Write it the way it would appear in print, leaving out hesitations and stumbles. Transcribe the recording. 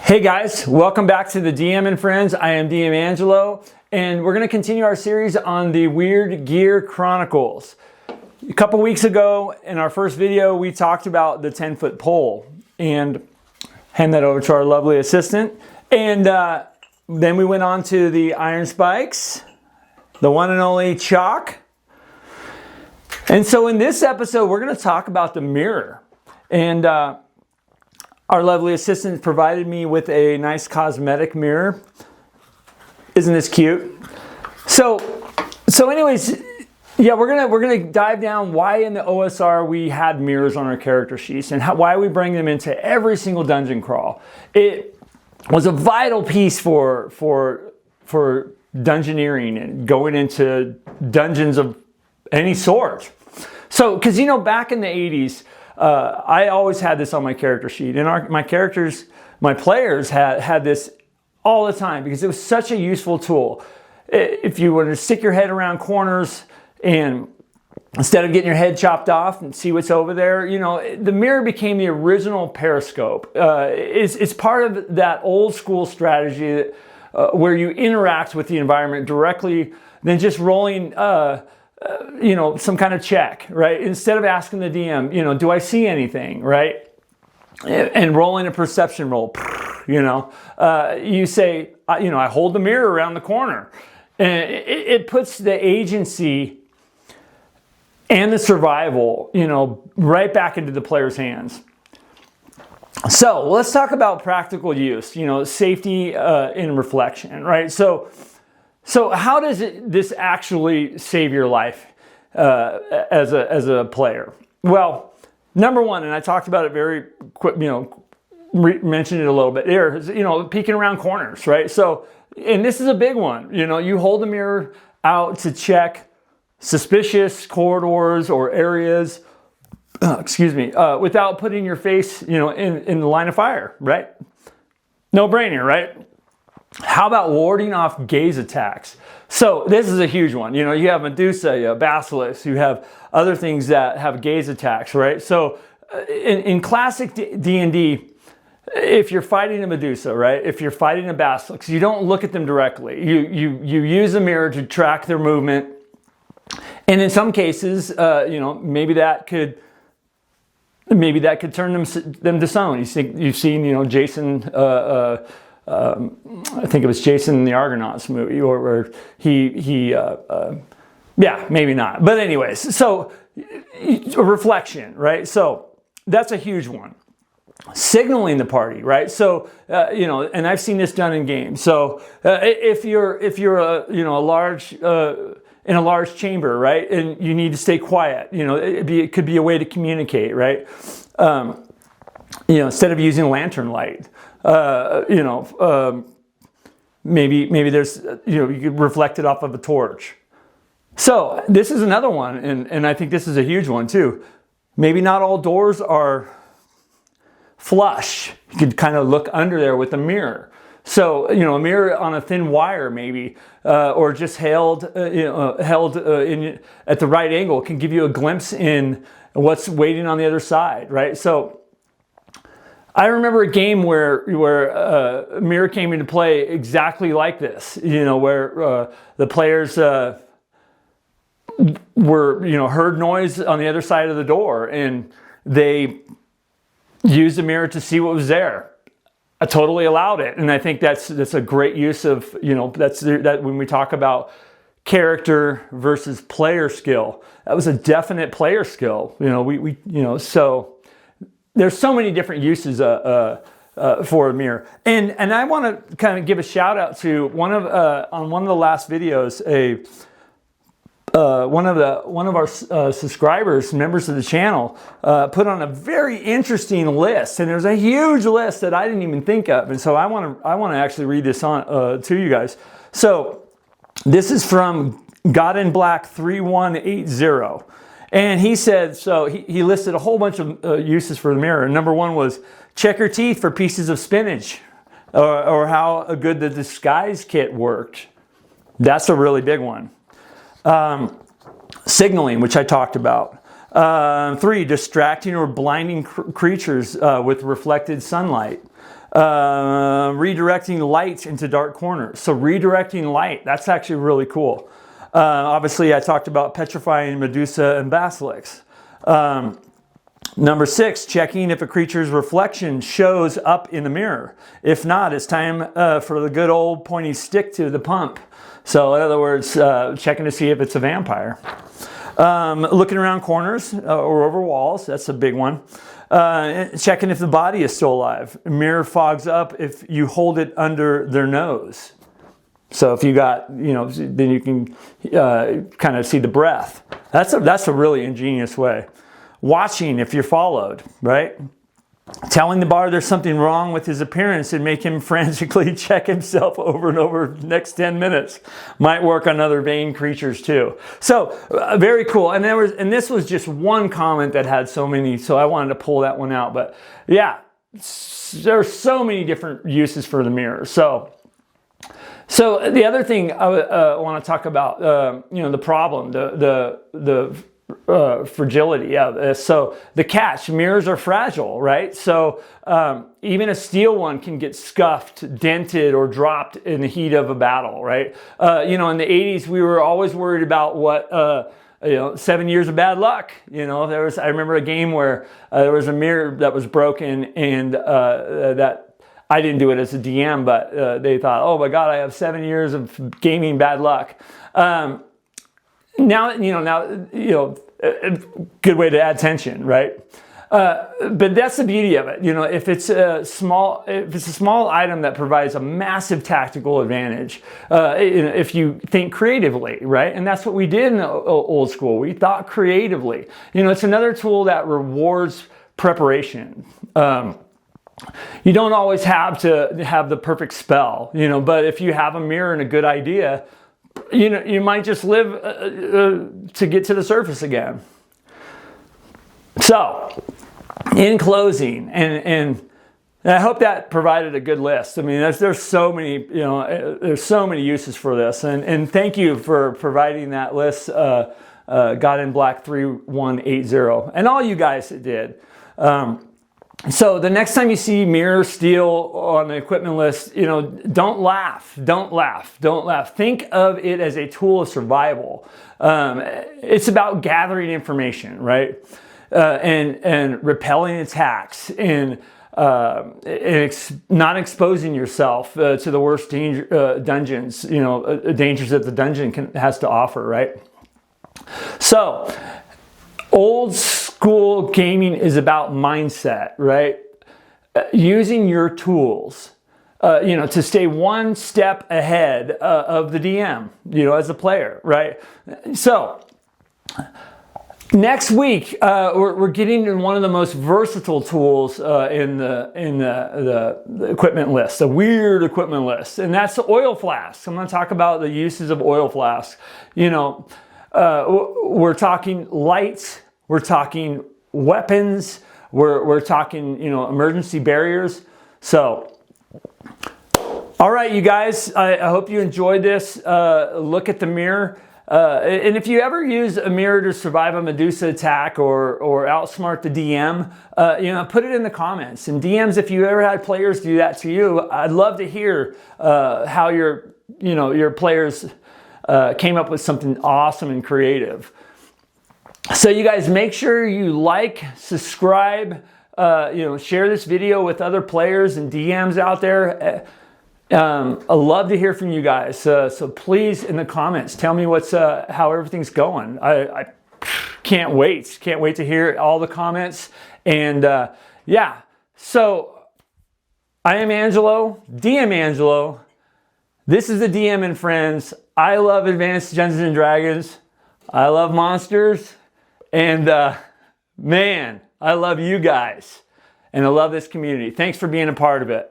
Hey guys, welcome back to the DM and Friends. I am DM Angelo, and we're going to continue our series on the Weird Gear Chronicles. A couple weeks ago, in our first video, we talked about the 10-foot pole, and hand that over to our lovely assistant. And then we went on to the iron spikes, the one and only chalk. And so in this episode, we're going to talk about the mirror. And our lovely assistant provided me with a nice cosmetic mirror. Isn't this cute? So anyways, yeah, we're gonna dive down why in the OSR we had mirrors on our character sheets and why we bring them into every single dungeon crawl. It was a vital piece for dungeoneering and going into dungeons of any sort. So, because you know, back in the 80s, I always had this on my character sheet, and my players had this all the time because it was such a useful tool. If you were to stick your head around corners and instead of getting your head chopped off and see what's over there, you know, the mirror became the original periscope. It's part of that old school strategy where you interact with the environment directly than just rolling you know, some kind of check, right? Instead of asking the DM, you know, do I see anything, right? And rolling a perception roll, you know, you say, you know, I hold the mirror around the corner. And it puts the agency and the survival, you know, right back into the player's hands. So let's talk about practical use, you know, safety in reflection, right? So how does this actually save your life as a player? Well, number one, and I talked about it very quick, you know, mentioned it a little bit there, is, you know, peeking around corners, right? So, and this is a big one, you know, you hold the mirror out to check suspicious corridors or areas, without putting your face, you know, in the line of fire, right? No brainer, right? How about warding off gaze attacks? So this is a huge one. You know, you have Medusa, you have Basilisk, you have other things that have gaze attacks, right? So in classic D&D, if you're fighting a Medusa, right? If you're fighting a Basilisk, you don't look at them directly. You use a mirror to track their movement. And in some cases, you know, maybe that could turn them to stone. You've seen, you know, Jason. I think it was Jason in the Argonauts movie, or yeah, maybe not. But anyways, so a reflection, right? So that's a huge one. Signaling the party, right? So you know, and I've seen this done in games. So if you're you know, in a large chamber, right, and you need to stay quiet, you know, it could be a way to communicate, right? You know, instead of using lantern light. You know, maybe there's, you know, you could reflect it off of a torch. So this is another one, and I think this is a huge one too. Maybe not all doors are flush. You could kind of look under there with a mirror. So, you know, a mirror on a thin wire maybe, or just held at the right angle can give you a glimpse in what's waiting on the other side, right? So I remember a game where a mirror came into play exactly like this, you know, where the players were, you know, heard noise on the other side of the door, and they used the mirror to see what was there. I totally allowed it, and I think that's a great use of, you know, that when we talk about character versus player skill, that was a definite player skill. You know, we you know, so. There's so many different uses for a mirror, and I want to kind of give a shout out to on one of the last videos, one of our subscribers, members of the channel, put on a very interesting list, and there's a huge list that I didn't even think of, and so I want to actually read this on to you guys. So this is from God in Black 3180. And he said, so he listed a whole bunch of uses for the mirror. Number one was check your teeth for pieces of spinach, or how good the disguise kit worked. That's a really big one. Signaling, which I talked about. 3, distracting or blinding creatures with reflected sunlight. Redirecting light into dark corners. So redirecting light, that's actually really cool. Obviously, I talked about petrifying Medusa and Basilics. Number 6, checking if a creature's reflection shows up in the mirror. If not, it's time for the good old pointy stick to the pump. So in other words, checking to see if it's a vampire. Looking around corners or over walls, that's a big one. Checking if the body is still alive. Mirror fogs up if you hold it under their nose. So if you got, then you can kind of see the breath. That's a really ingenious way. Watching if you're followed, right? Telling the bard there's something wrong with his appearance and make him frantically check himself over and over next 10 minutes. Might work on other vain creatures too. So very cool. And this was just one comment that had so many, so I wanted to pull that one out. But yeah, there's so many different uses for the mirror. So the other thing I want to talk about, the problem, the fragility. Yeah. So the catch, mirrors are fragile, right? So even a steel one can get scuffed, dented, or dropped in the heat of a battle, right? In the 80s, we were always worried about what 7 years of bad luck. I remember a game where there was a mirror that was broken, and that I didn't do it as a DM, but they thought, oh my God, I have 7 years of gaming bad luck. Now, a good way to add tension, right? But that's the beauty of it. If it's a small item that provides a massive tactical advantage, if you think creatively, right? And that's what we did in the old school. We thought creatively. It's another tool that rewards preparation. You don't always have to have the perfect spell, but if you have a mirror and a good idea, you might just live to get to the surface again. So, in closing, and I hope that provided a good list. I mean, there's so many, there's so many uses for this, and thank you for providing that list, God in Black 3180, and all you guys that did. So the next time you see mirror steel on the equipment list, don't laugh. Think of it as a tool of survival. It's about gathering information, right? And repelling attacks and not exposing yourself to the worst dungeons, dangers that the dungeon has to offer, right? So, old school gaming is about mindset, right? Using your tools, to stay one step ahead of the DM, as a player, right? So, next week, we're getting in one of the most versatile tools in the equipment list, a weird equipment list, and that's the oil flask. I'm going to talk about the uses of oil flasks. We're talking lights. We're talking weapons. We're talking, emergency barriers. So, all right, you guys, I hope you enjoyed this. Look at the mirror. And if you ever use a mirror to survive a Medusa attack or outsmart the DM, put it in the comments. And DMs, if you ever had players do that to you, I'd love to hear how your players came up with something awesome and creative. So you guys make sure you like, subscribe, share this video with other players and DMs out there. I love to hear from you guys. So please, in the comments, tell me how everything's going. I can't wait. Can't wait to hear all the comments. And yeah, so I am Angelo, DM Angelo. This is the DM and Friends. I love Advanced Dungeons and Dragons. I love monsters. And man, I love you guys. And I love this community. Thanks for being a part of it.